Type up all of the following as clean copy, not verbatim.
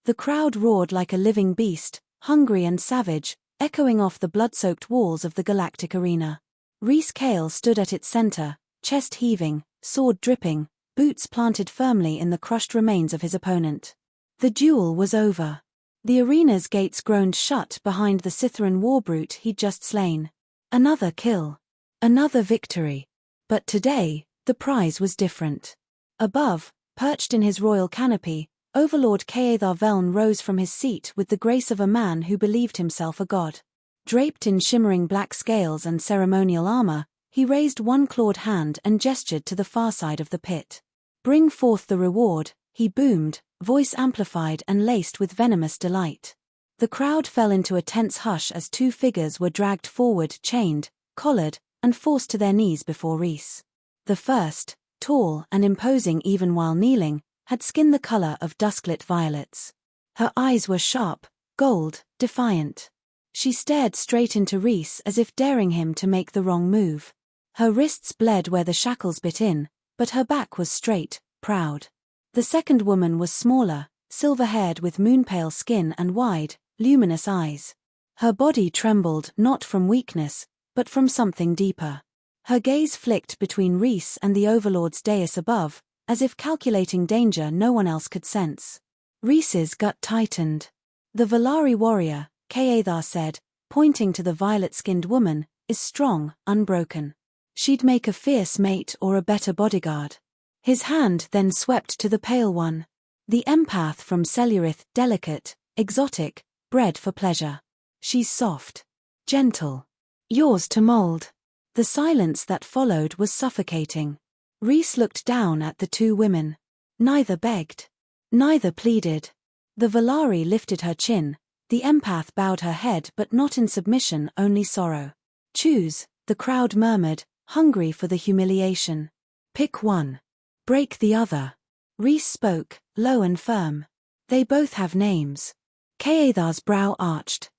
The crowd roared like a living beast, hungry and savage, echoing off the blood-soaked walls of the Galactic arena. Rhys Kael stood at its center, chest heaving, sword dripping, boots planted firmly in the crushed remains of his opponent. The duel was over. The arena's gates groaned shut behind the Scytheran warbrute he'd just slain. Another kill. Another victory. But today, the prize was different. Above, perched in his royal canopy, Overlord Caedhar Veln rose from his seat with the grace of a man who believed himself a god. Draped in shimmering black scales and ceremonial armor, he raised one clawed hand and gestured to the far side of the pit. "Bring forth the reward," he boomed, voice amplified and laced with venomous delight. The crowd fell into a tense hush as two figures were dragged forward, chained, collared, and forced to their knees before Rhys. The first, tall and imposing even while kneeling, had skin the color of dusklit violets. Her eyes were sharp, gold, defiant. She stared straight into Rhys as if daring him to make the wrong move. Her wrists bled where the shackles bit in, but her back was straight, proud. The second woman was smaller, silver-haired with moon-pale skin and wide, luminous eyes. Her body trembled not from weakness, but from something deeper. Her gaze flicked between Rhys and the Overlord's dais above, as if calculating danger no one else could sense. Rhys's gut tightened. "The Valari warrior," Caedhar said, pointing to the violet-skinned woman, "is strong, unbroken. She'd make a fierce mate or a better bodyguard." His hand then swept to the pale one. The empath from Selurith, delicate, exotic, bred for pleasure. "She's soft. Gentle. Yours to mold." The silence that followed was suffocating. Rhys looked down at the two women. Neither begged. Neither pleaded. The Valari lifted her chin, the empath bowed her head but not in submission, only sorrow. "Choose," the crowd murmured, hungry for the humiliation. "Pick one. Break the other." Rhys spoke, low and firm. "They both have names." Caedhar's brow arched.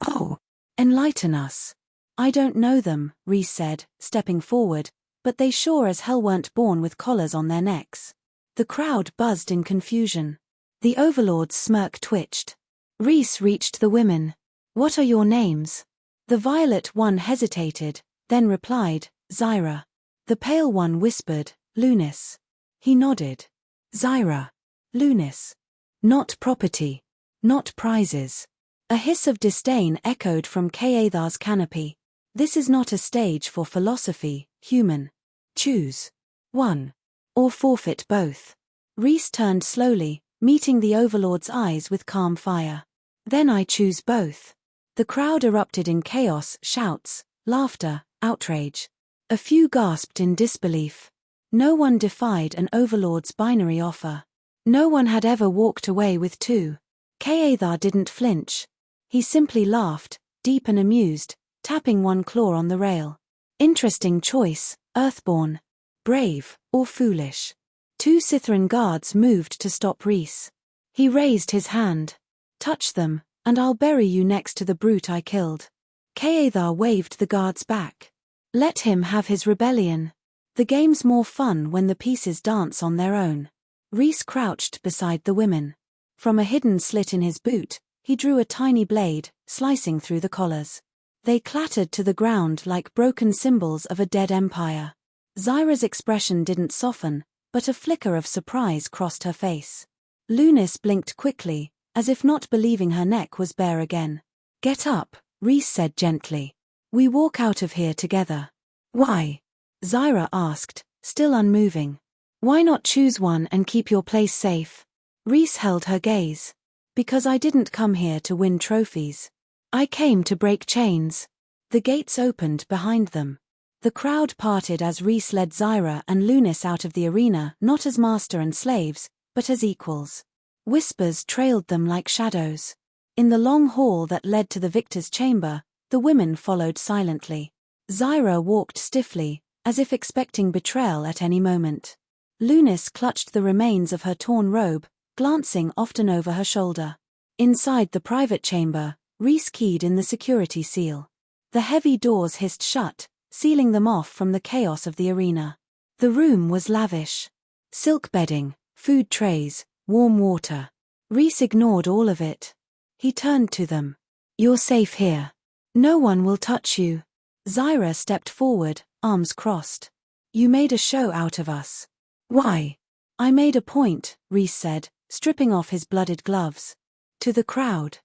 "Oh, enlighten us." "I don't know them," Rhys said, stepping forward, "but they sure as hell weren't born with collars on their necks." The crowd buzzed in confusion. The Overlord's smirk twitched. Rhys reached the women. "What are your names?" The violet one hesitated, then replied, "Zyra." The pale one whispered, "Luness." He nodded. "Zyra. Luness. Not property. Not prizes." A hiss of disdain echoed from Caedhar's canopy. "This is not a stage for philosophy, human. Choose one, or forfeit both." Rhys turned slowly, meeting the Overlord's eyes with calm fire. "Then I choose both." The crowd erupted in chaos, shouts, laughter, outrage. A few gasped in disbelief. No one defied an Overlord's binary offer. No one had ever walked away with two. Caedhar didn't flinch. He simply laughed, deep and amused, tapping one claw on the rail. "Interesting choice, Earthborn. Brave, or foolish?" Two Scytheran guards moved to stop Rhys. He raised his hand. "Touch them, and I'll bury you next to the brute I killed." Caedhar waved the guards back. "Let him have his rebellion. The game's more fun when the pieces dance on their own." Rhys crouched beside the women. From a hidden slit in his boot, he drew a tiny blade, slicing through the collars. They clattered to the ground like broken symbols of a dead empire. Zyra's expression didn't soften, but a flicker of surprise crossed her face. Luness blinked quickly, as if not believing her neck was bare again. "Get up," Rhys said gently. "We walk out of here together." "Why?" Zyra asked, still unmoving. "Why not choose one and keep your place safe?" Rhys held her gaze. "Because I didn't come here to win trophies. I came to break chains." The gates opened behind them. The crowd parted as Rhys led Zyra and Luness out of the arena, not as master and slaves, but as equals. Whispers trailed them like shadows. In the long hall that led to the victor's chamber, the women followed silently. Zyra walked stiffly, as if expecting betrayal at any moment. Luness clutched the remains of her torn robe, glancing often over her shoulder. Inside the private chamber, Rhys keyed in the security seal. The heavy doors hissed shut, sealing them off from the chaos of the arena. The room was lavish. Silk bedding, food trays, warm water. Rhys ignored all of it. He turned to them. You're safe here. No one will touch you. Zyra stepped forward, arms crossed. You made a show out of us. Why? I made a point, Rhys said, stripping off his blooded gloves. To the crowd.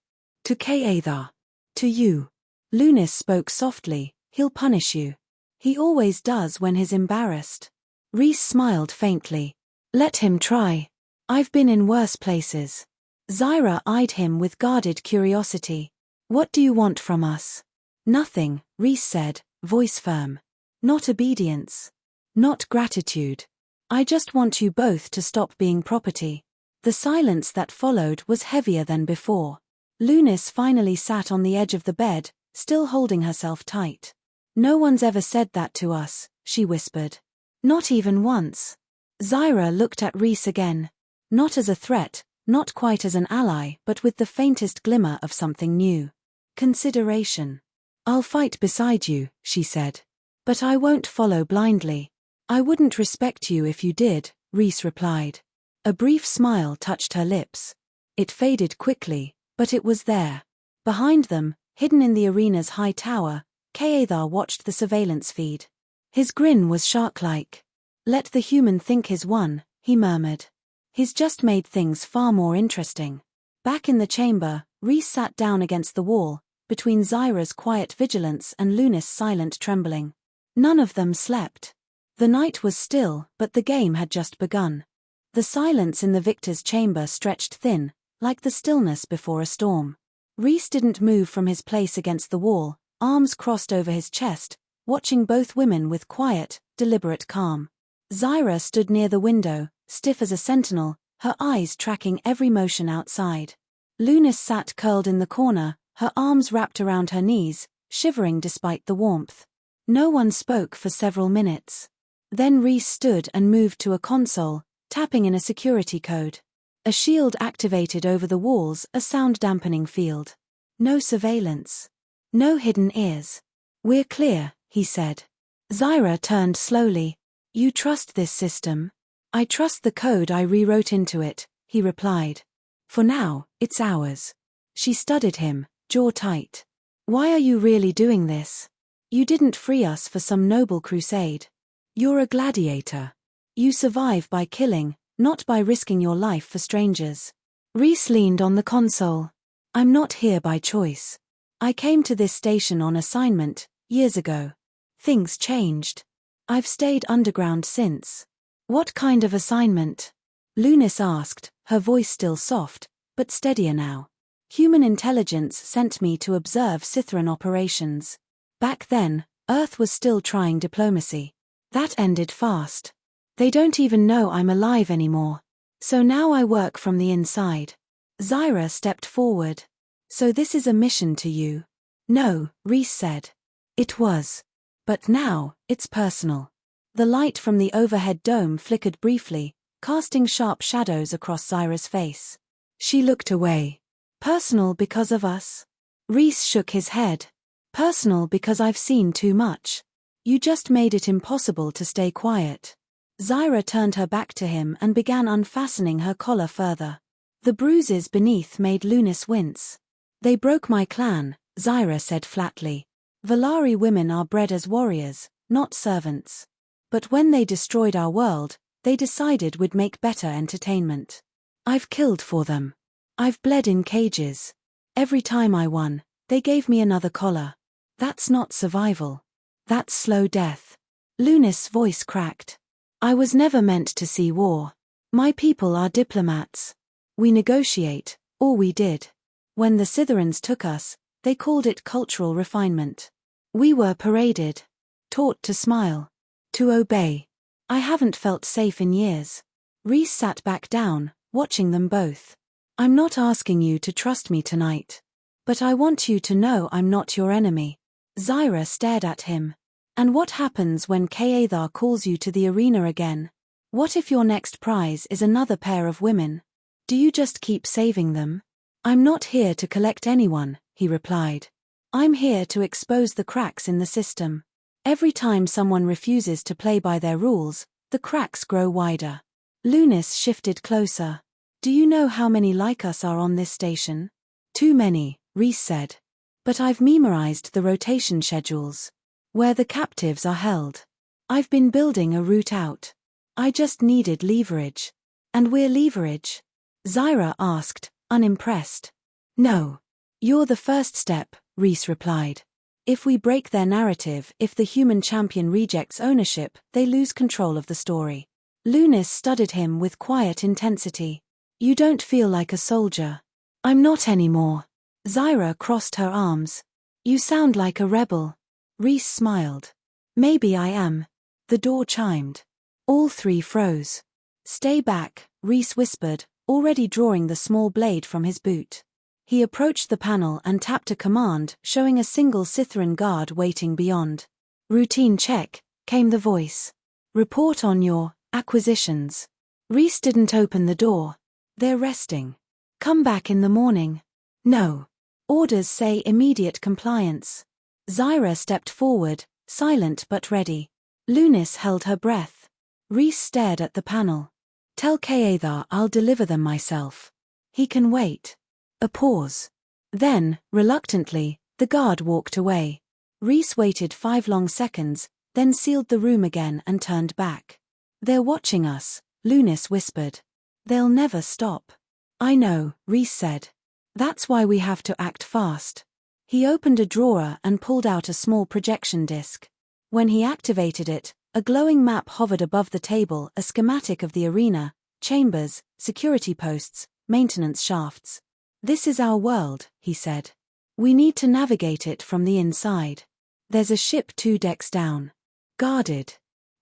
To Kael. To you. Luness spoke softly. He'll punish you. He always does when he's embarrassed. Rhys smiled faintly. Let him try. I've been in worse places. Zyra eyed him with guarded curiosity. What do you want from us? Nothing, Rhys said, voice firm. Not obedience. Not gratitude. I just want you both to stop being property. The silence that followed was heavier than before. Luness finally sat on the edge of the bed, still holding herself tight. No one's ever said that to us, she whispered. Not even once. Zyra looked at Rhys again. Not as a threat, not quite as an ally, but with the faintest glimmer of something new. Consideration. I'll fight beside you, she said. But I won't follow blindly. I wouldn't respect you if you did, Rhys replied. A brief smile touched her lips. It faded quickly, but it was there. Behind them, hidden in the arena's high tower, Kael watched the surveillance feed. His grin was shark-like. Let the human think he's won, he murmured. He's just made things far more interesting. Back in the chamber, Rhys sat down against the wall, between Zyra's quiet vigilance and Luness' silent trembling. None of them slept. The night was still, but the game had just begun. The silence in the victor's chamber stretched thin, like the stillness before a storm. Rhys didn't move from his place against the wall, arms crossed over his chest, watching both women with quiet, deliberate calm. Zyra stood near the window, stiff as a sentinel, her eyes tracking every motion outside. Luness sat curled in the corner, her arms wrapped around her knees, shivering despite the warmth. No one spoke for several minutes. Then Rhys stood and moved to a console, tapping in a security code. A shield activated over the walls, a sound-dampening field. No surveillance. No hidden ears. We're clear, he said. Zyra turned slowly. You trust this system? I trust the code I rewrote into it, he replied. For now, it's ours. She studied him, jaw tight. Why are you really doing this? You didn't free us for some noble crusade. You're a gladiator. You survive by killing, not by risking your life for strangers. Rhys leaned on the console. I'm not here by choice. I came to this station on assignment, years ago. Things changed. I've stayed underground since. What kind of assignment? Luness asked, her voice still soft, but steadier now. Human intelligence sent me to observe Cytheran operations. Back then, Earth was still trying diplomacy. That ended fast. They don't even know I'm alive anymore. So now I work from the inside. Zyra stepped forward. So this is a mission to you? No, Rhys said. It was. But now, it's personal. The light from the overhead dome flickered briefly, casting sharp shadows across Zyra's face. She looked away. Personal because of us? Rhys shook his head. Personal because I've seen too much. You just made it impossible to stay quiet. Zyra turned her back to him and began unfastening her collar further. The bruises beneath made Luness wince. They broke my clan, Zyra said flatly. Valari women are bred as warriors, not servants. But when they destroyed our world, they decided we'd make better entertainment. I've killed for them. I've bled in cages. Every time I won, they gave me another collar. That's not survival. That's slow death. Luness' voice cracked. I was never meant to see war. My people are diplomats. We negotiate, or we did. When the Cytherans took us, they called it cultural refinement. We were paraded. Taught to smile. To obey. I haven't felt safe in years. Rhys sat back down, watching them both. I'm not asking you to trust me tonight. But I want you to know I'm not your enemy. Zyra stared at him. And what happens when Kael calls you to the arena again? What if your next prize is another pair of women? Do you just keep saving them? I'm not here to collect anyone, he replied. I'm here to expose the cracks in the system. Every time someone refuses to play by their rules, the cracks grow wider. Luness shifted closer. Do you know how many like us are on this station? Too many, Rhys said. But I've memorized the rotation schedules. Where the captives are held. I've been building a route out. I just needed leverage. And we're leverage? Zyra asked, unimpressed. No. You're the first step, Rhys replied. If we break their narrative, if the human champion rejects ownership, they lose control of the story. Luness studied him with quiet intensity. You don't feel like a soldier. I'm not anymore. Zyra crossed her arms. You sound like a rebel. Rhys smiled. Maybe I am. The door chimed. All three froze. Stay back, Rhys whispered, already drawing the small blade from his boot. He approached the panel and tapped a command, showing a single Scytheran guard waiting beyond. Routine check, came the voice. Report on your acquisitions. Rhys didn't open the door. They're resting. Come back in the morning. No. Orders say immediate compliance. Zyra stepped forward, silent but ready. Luness held her breath. Rhys stared at the panel. Tell Kael I'll deliver them myself. He can wait. A pause. Then, reluctantly, the guard walked away. Rhys waited 5 long seconds, then sealed the room again and turned back. They're watching us, Luness whispered. They'll never stop. I know, Rhys said. That's why we have to act fast. He opened a drawer and pulled out a small projection disc. When he activated it, a glowing map hovered above the table, a schematic of the arena, chambers, security posts, maintenance shafts. This is our world, he said. We need to navigate it from the inside. There's a ship 2 decks down. Guarded.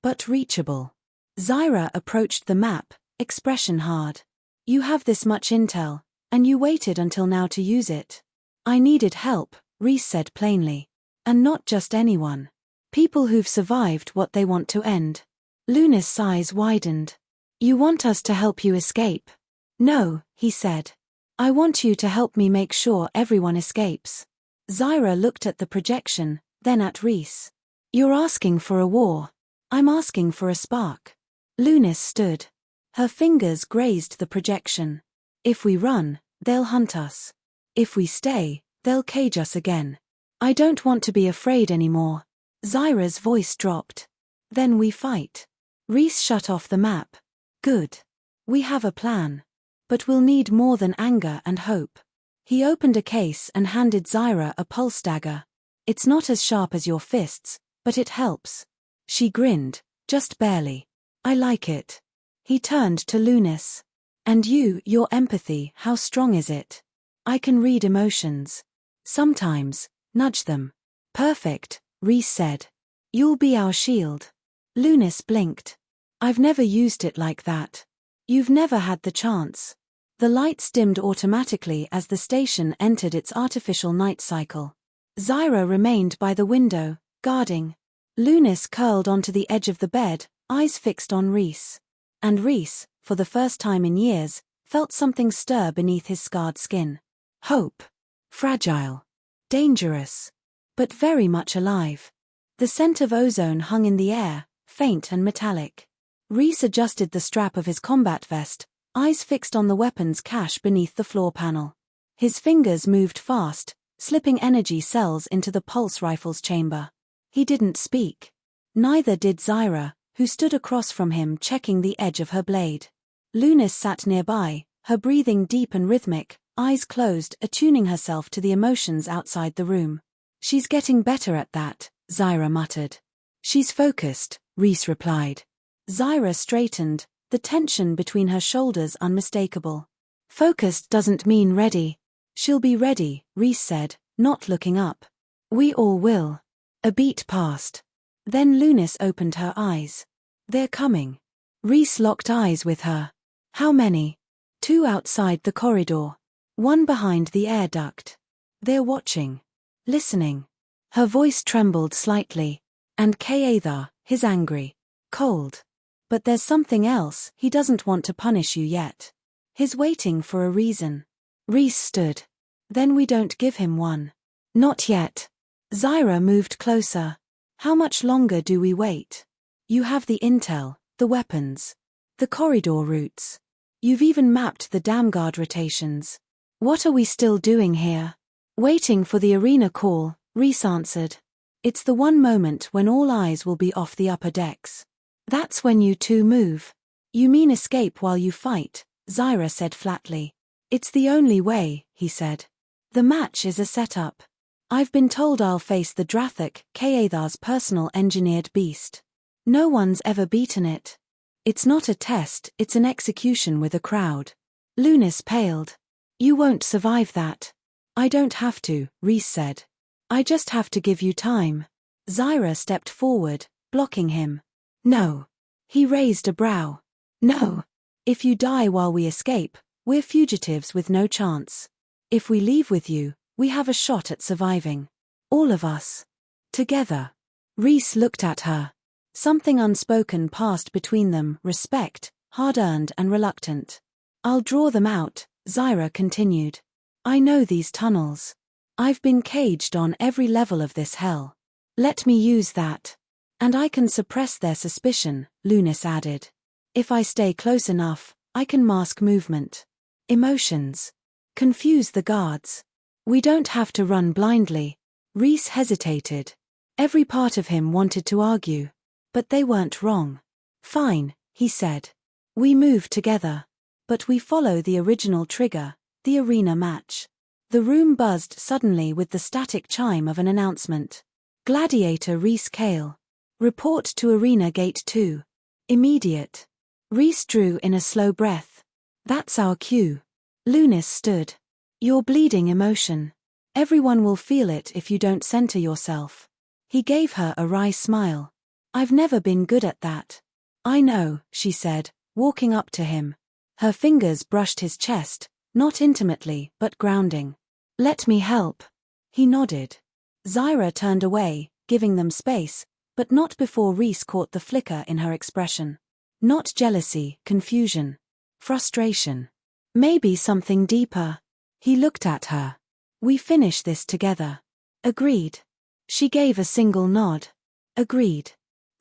But reachable. Zyra approached the map, expression hard. You have this much intel, and you waited until now to use it. I needed help, Rhys said plainly. And not just anyone. People who've survived what they want to end. Luness' eyes widened. You want us to help you escape? No, he said. I want you to help me make sure everyone escapes. Zyra looked at the projection, then at Rhys. You're asking for a war. I'm asking for a spark. Luness stood. Her fingers grazed the projection. If we run, they'll hunt us. If we stay, they'll cage us again. I don't want to be afraid anymore. Zyra's voice dropped. Then we fight. Rhys shut off the map. Good. We have a plan. But we'll need more than anger and hope. He opened a case and handed Zyra a pulse dagger. It's not as sharp as your fists, but it helps. She grinned, just barely. I like it. He turned to Luness. And your empathy, how strong is it? I can read emotions. Sometimes, nudge them. Perfect, Rhys said. You'll be our shield. Luness blinked. I've never used it like that. You've never had the chance. The lights dimmed automatically as the station entered its artificial night cycle. Zyra remained by the window, guarding. Luness curled onto the edge of the bed, eyes fixed on Rhys. And Rhys, for the first time in years, felt something stir beneath his scarred skin. Hope. Fragile. Dangerous. But very much alive. The scent of ozone hung in the air, faint and metallic. Rhys adjusted the strap of his combat vest, eyes fixed on the weapons cache beneath the floor panel. His fingers moved fast, slipping energy cells into the pulse rifle's chamber. He didn't speak. Neither did Zyra, who stood across from him checking the edge of her blade. Luness sat nearby, her breathing deep and rhythmic, eyes closed, attuning herself to the emotions outside the room. She's getting better at that, Zyra muttered. She's focused, Rhys replied. Zyra straightened, the tension between her shoulders unmistakable. Focused doesn't mean ready. She'll be ready, Rhys said, not looking up. We all will. A beat passed. Then Luness opened her eyes. They're coming. Rhys locked eyes with her. How many? 2 outside the corridor. 1 behind the air duct. They're watching. Listening. Her voice trembled slightly. And Kael, he's angry. Cold. But there's something else, he doesn't want to punish you yet. He's waiting for a reason. Rhys stood. Then we don't give him one. Not yet. Zyra moved closer. How much longer do we wait? You have the intel, the weapons. The corridor routes. You've even mapped the dam guard rotations. What are we still doing here? Waiting for the arena call, Rhys answered. It's the one moment when all eyes will be off the upper decks. That's when you two move. You mean escape while you fight, Zyra said flatly. It's the only way, he said. The match is a setup. I've been told I'll face the Drathok, Kaethar's personal engineered beast. No one's ever beaten it. It's not a test, it's an execution with a crowd. Luness paled. You won't survive that. I don't have to, Rhys said. I just have to give you time. Zyra stepped forward, blocking him. No. He raised a brow. No. If you die while we escape, we're fugitives with no chance. If we leave with you, we have a shot at surviving. All of us. Together. Rhys looked at her. Something unspoken passed between them, respect, hard-earned and reluctant. I'll draw them out, Zyra continued. I know these tunnels. I've been caged on every level of this hell. Let me use that. And I can suppress their suspicion, Luness added. If I stay close enough, I can mask movement. Emotions. Confuse the guards. We don't have to run blindly. Rhys hesitated. Every part of him wanted to argue. But they weren't wrong. Fine, he said. We move together. But we follow the original trigger, the arena match. The room buzzed suddenly with the static chime of an announcement. Gladiator Rhys Kael. Report to Arena Gate 2. Immediate. Rhys drew in a slow breath. That's our cue. Luness stood. You're bleeding emotion. Everyone will feel it if you don't center yourself. He gave her a wry smile. I've never been good at that. I know, she said, walking up to him. Her fingers brushed his chest, not intimately, but grounding. Let me help. He nodded. Zyra turned away, giving them space, but not before Rhys caught the flicker in her expression. Not jealousy, confusion. Frustration. Maybe something deeper. He looked at her. We finish this together. Agreed. She gave a single nod. Agreed.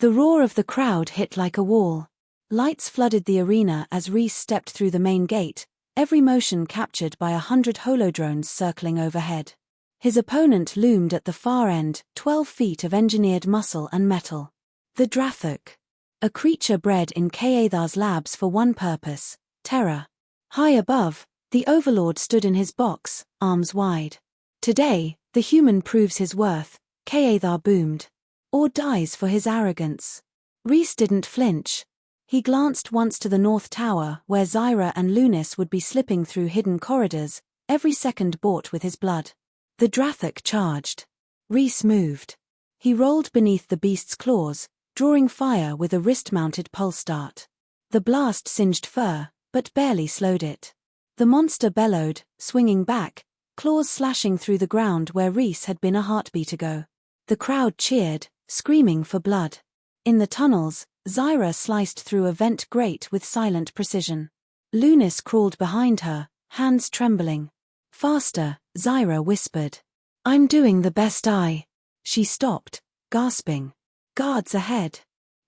The roar of the crowd hit like a wall. Lights flooded the arena as Rhys stepped through the main gate, every motion captured by 100 holodrones circling overhead. His opponent loomed at the far end, 12 feet of engineered muscle and metal. The Drathok. A creature bred in Kaethar's labs for one purpose, terror. High above, the overlord stood in his box, arms wide. Today, the human proves his worth, Kaethar boomed. Or dies for his arrogance. Rhys didn't flinch. He glanced once to the North Tower where Zyra and Luness would be slipping through hidden corridors, every second bought with his blood. The Drathok charged. Rhys moved. He rolled beneath the beast's claws, drawing fire with a wrist-mounted pulse dart. The blast singed fur, but barely slowed it. The monster bellowed, swinging back, claws slashing through the ground where Rhys had been a heartbeat ago. The crowd cheered, screaming for blood. In the tunnels, Zyra sliced through a vent grate with silent precision. Luness crawled behind her, hands trembling. Faster, Zyra whispered. I'm doing the best I. She stopped, gasping. Guards ahead.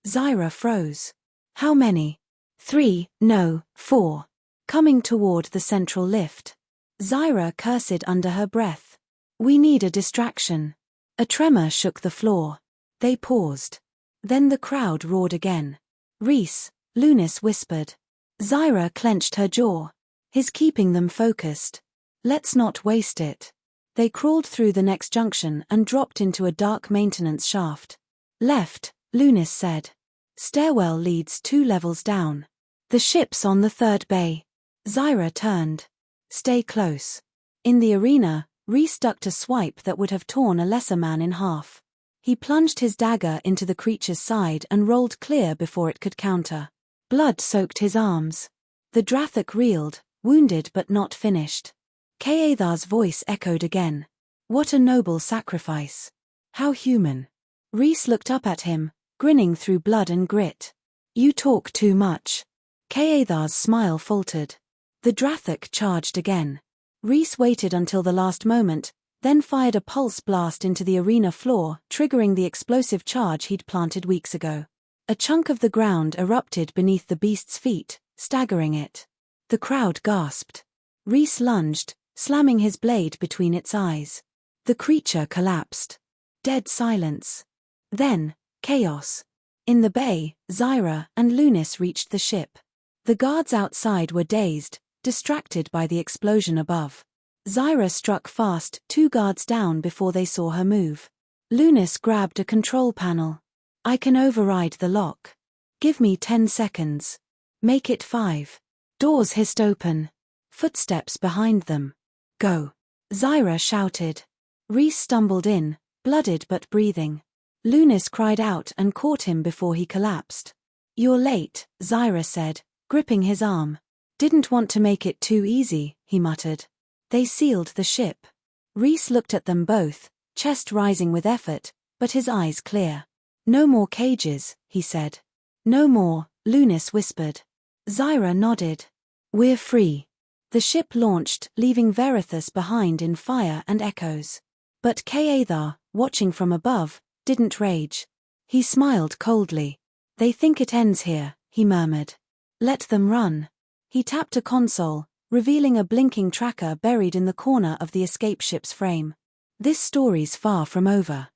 Zyra froze. How many? 3, no, 4. Coming toward the central lift. Zyra cursed under her breath. We need a distraction. A tremor shook the floor. They paused. Then the crowd roared again. Rhys, Luness whispered. Zyra clenched her jaw. He's keeping them focused. Let's not waste it. They crawled through the next junction and dropped into a dark maintenance shaft. Left, Luness said. Stairwell leads 2 levels down. The ship's on the 3rd bay. Zyra turned. Stay close. In the arena, Rhys ducked a swipe that would have torn a lesser man in half. He plunged his dagger into the creature's side and rolled clear before it could counter. Blood soaked his arms. The Drathok reeled, wounded but not finished. Kaethar's voice echoed again. What a noble sacrifice. How human. Rhys looked up at him, grinning through blood and grit. You talk too much. Kaethar's smile faltered. The Drathok charged again. Rhys waited until the last moment, then fired a pulse blast into the arena floor, triggering the explosive charge he'd planted weeks ago. A chunk of the ground erupted beneath the beast's feet, staggering it. The crowd gasped. Rhys lunged, slamming his blade between its eyes. The creature collapsed. Dead silence. Then, chaos. In the bay, Zyra and Luness reached the ship. The guards outside were dazed, distracted by the explosion above. Zyra struck fast, 2 guards down before they saw her move. Luness grabbed a control panel. I can override the lock. Give me 10 seconds. Make it 5. Doors hissed open. Footsteps behind them. Go. Zyra shouted. Rhys stumbled in, blooded but breathing. Luness cried out and caught him before he collapsed. You're late, Zyra said, gripping his arm. Didn't want to make it too easy, he muttered. They sealed the ship. Rhys looked at them both, chest rising with effort, but his eyes clear. No more cages, he said. No more, Luness whispered. Zyra nodded. We're free. The ship launched, leaving Verithus behind in fire and echoes. But Kael, watching from above, didn't rage. He smiled coldly. They think it ends here, he murmured. Let them run. He tapped a console, revealing a blinking tracker buried in the corner of the escape ship's frame. This story's far from over.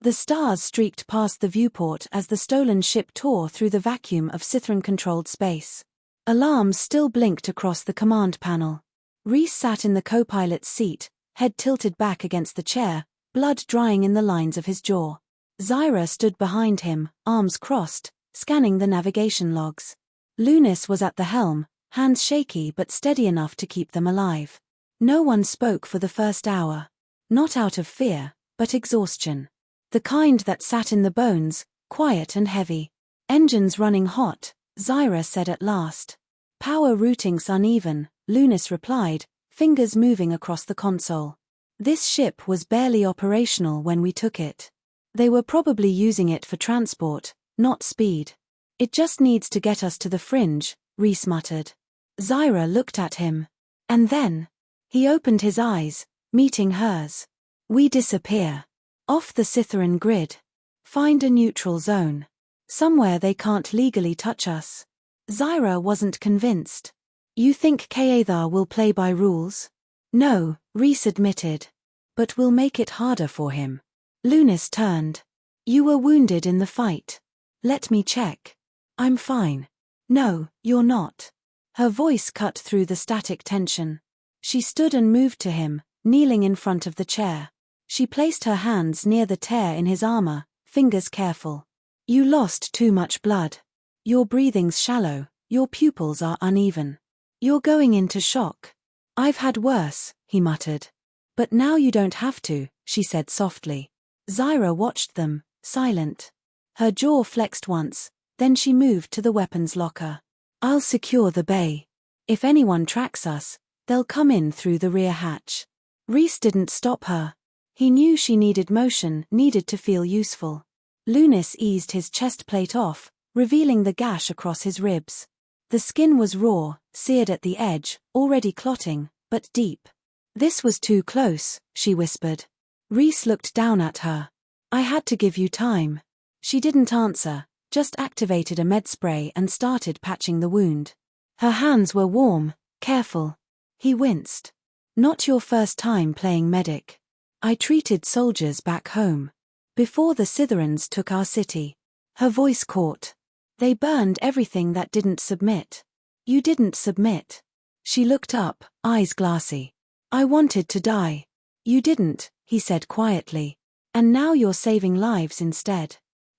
The stars streaked past the viewport as the stolen ship tore through the vacuum of Cythran-controlled space. Alarms still blinked across the command panel. Rhys sat in the co-pilot's seat, head tilted back against the chair, blood drying in the lines of his jaw. Zyra stood behind him, arms crossed, scanning the navigation logs. Luness was at the helm, hands shaky but steady enough to keep them alive. No one spoke for the first hour. Not out of fear, but exhaustion. The kind that sat in the bones, quiet and heavy. Engines running hot, Zyra said at last. Power routings uneven, Luness replied, fingers moving across the console. This ship was barely operational when we took it. They were probably using it for transport, not speed. It just needs to get us to the fringe, Rhys muttered. Zyra looked at him. And then, he opened his eyes, meeting hers. We disappear. Off the Cythran grid. Find a neutral zone. Somewhere they can't legally touch us. Zyra wasn't convinced. You think Kael will play by rules? No, Rhys admitted. But we'll make it harder for him. Luness turned. You were wounded in the fight. Let me check. I'm fine. No, you're not. Her voice cut through the static tension. She stood and moved to him, kneeling in front of the chair. She placed her hands near the tear in his armor, fingers careful. You lost too much blood. Your breathing's shallow, your pupils are uneven. You're going into shock. I've had worse, he muttered. But now you don't have to, she said softly. Zyra watched them, silent. Her jaw flexed once, then she moved to the weapons locker. I'll secure the bay. If anyone tracks us, they'll come in through the rear hatch. Rhys didn't stop her. He knew she needed motion, needed to feel useful. Luness eased his chest plate off, revealing the gash across his ribs. The skin was raw, seared at the edge, already clotting, but deep. This was too close, she whispered. Rhys looked down at her. I had to give you time. She didn't answer, just activated a med spray and started patching the wound. Her hands were warm, careful. He winced. Not your first time playing medic. I treated soldiers back home. Before the Cythrans took our city. Her voice caught. They burned everything that didn't submit. You didn't submit. She looked up, eyes glassy. I wanted to die. You didn't, he said quietly. And now you're saving lives instead.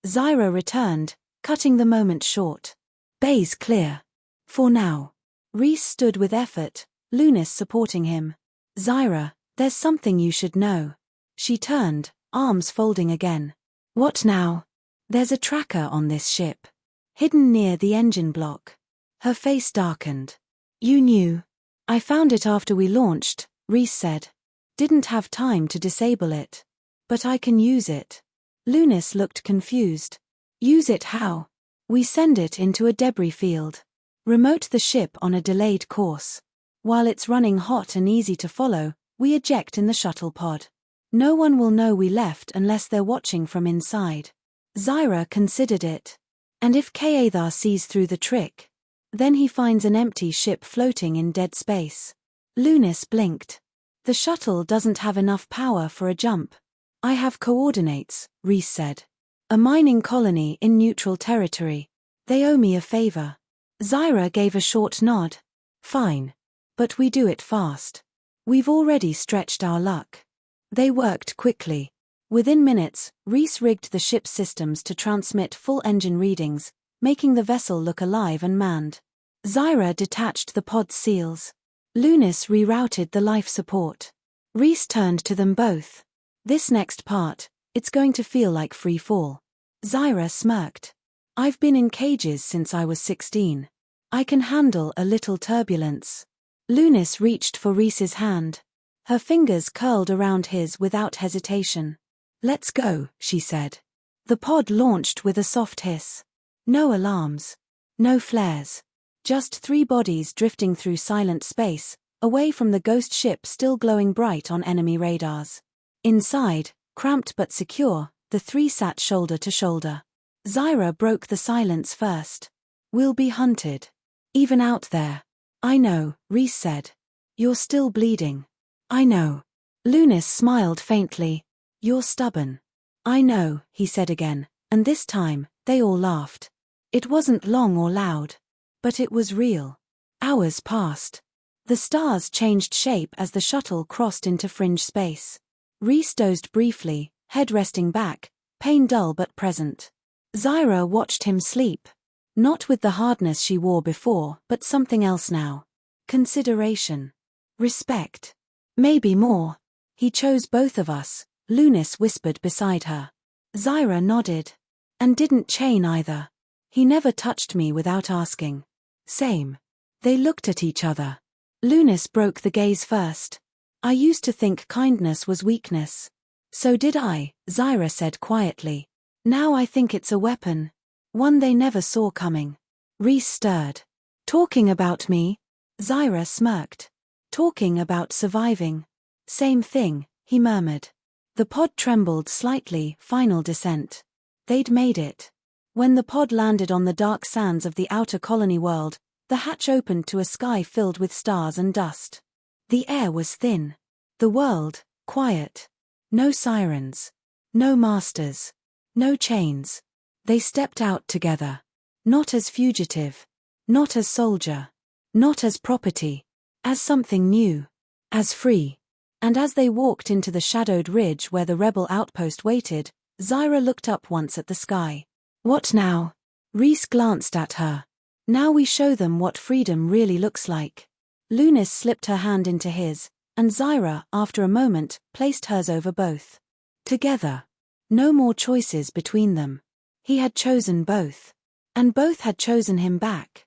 Zyra returned, cutting the moment short. Bay's clear. For now. Rhys stood with effort, Luness supporting him. Zyra, there's something you should know. She turned, arms folding again. What now? There's a tracker on this ship. Hidden near the engine block. Her face darkened. You knew. I found it after we launched, Rhys said. Didn't have time to disable it. But I can use it. Luness looked confused. Use it how? We send it into a debris field. Remote the ship on a delayed course. While it's running hot and easy to follow, we eject in the shuttle pod. No one will know we left unless they're watching from inside. Zyra considered it. And if Kael sees through the trick? Then he finds an empty ship floating in dead space. Luness blinked. The shuttle doesn't have enough power for a jump. I have coordinates, Rhys said. A mining colony in neutral territory. They owe me a favor. Zyra gave a short nod. Fine. But we do it fast. We've already stretched our luck. They worked quickly. Within minutes, Rhys rigged the ship's systems to transmit full engine readings, making the vessel look alive and manned. Zyra detached the pod's seals. Luness rerouted the life support. Rhys turned to them both. This next part, it's going to feel like free fall. Zyra smirked. I've been in cages since I was 16. I can handle a little turbulence. Luness reached for Rhys's hand. Her fingers curled around his without hesitation. Let's go, she said. The pod launched with a soft hiss. No alarms. No flares. Just 3 bodies drifting through silent space, away from the ghost ship still glowing bright on enemy radars. Inside, cramped but secure, the 3 sat shoulder to shoulder. Zyra broke the silence first. We'll be hunted. Even out there. I know, Rhys said. You're still bleeding. I know. Luness smiled faintly. You're stubborn. I know, he said again, and this time, they all laughed. It wasn't long or loud. But it was real. Hours passed. The stars changed shape as the shuttle crossed into fringe space. Rhys dozed briefly, head resting back, pain dull but present. Zyra watched him sleep. Not with the hardness she wore before, but something else now. Consideration. Respect. Maybe more. He chose both of us, Luness whispered beside her. Zyra nodded. And didn't chain either. He never touched me without asking. Same. They looked at each other. Luness broke the gaze first. I used to think kindness was weakness. So did I, Zyra said quietly. Now I think it's a weapon. One they never saw coming. Rhys stirred. Talking about me? Zyra smirked. Talking about surviving. Same thing, he murmured. The pod trembled slightly, final descent. They'd made it. When the pod landed on the dark sands of the outer colony world, the hatch opened to a sky filled with stars and dust. The air was thin. The world, quiet. No sirens. No masters. No chains. They stepped out together. Not as fugitive. Not as soldier. Not as property. As something new. As free. And as they walked into the shadowed ridge where the rebel outpost waited, Zyra looked up once at the sky. What now? Rhys glanced at her. Now we show them what freedom really looks like. Luness slipped her hand into his, and Zyra, after a moment, placed hers over both. Together. No more choices between them. He had chosen both. And both had chosen him back.